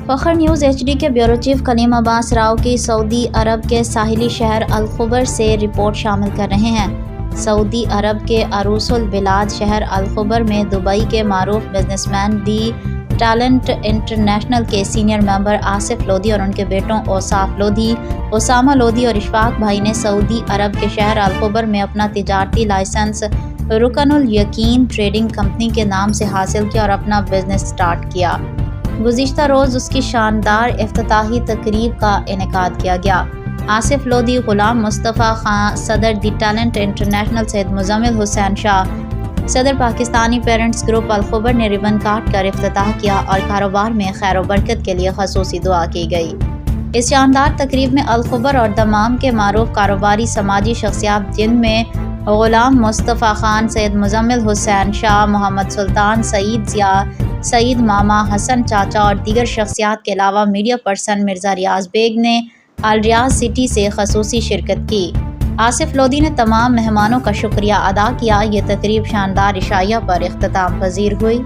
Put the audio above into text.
فخر news HD کے bureau chief کلیم عباس راؤ کی سعودی عرب کے ساحلی شہر الخبر سے رپورٹ شامل کر رہے ہیں۔ سعودی عرب کے عروس البلاد شہر الخبر میں دبئی کے معروف بزنس مین دی ٹیلنٹ انٹرنیشنل کے سینئر ممبر آصف لودھی اور ان کے بیٹوں اوصاف لودھی، اسامہ لودھی اور اشفاق بھائی نے سعودی عرب کے شہر الخبر میں اپنا تجارتی لائسنس رکن الیقین ٹریڈنگ کمپنی کے نام سے حاصل کیا اور اپنا بزنس سٹارٹ کیا۔ گزشتہ روز اس کی شاندار افتتاحی تقریب کا انعقاد کیا گیا۔ آصف لودھی، غلام مصطفیٰ خان، صدر دی ٹیلنٹ انٹرنیشنل سید مزمل حسین شاہ، صدر پاکستانی پیرنٹس گروپ الخبر نے ربن کاٹ کر افتتاح کیا اور کاروبار میں خیر و برکت کے لیے خصوصی دعا کی گئی۔ اس شاندار تقریب میں الخبر اور دمام کے معروف کاروباری سماجی شخصیات جن میں غلام مصطفیٰ خان، سید مزمل حسین شاہ، محمد سلطان، سعید ضیاء، سعید ماما، حسن چاچا اور دیگر شخصیات کے علاوہ میڈیا پرسن مرزا ریاض بیگ نے الریاض سٹی سے خصوصی شرکت کی۔ آصف لودھی نے تمام مہمانوں کا شکریہ ادا کیا۔ یہ تقریب شاندار عشائیہ پر اختتام پذیر ہوئی۔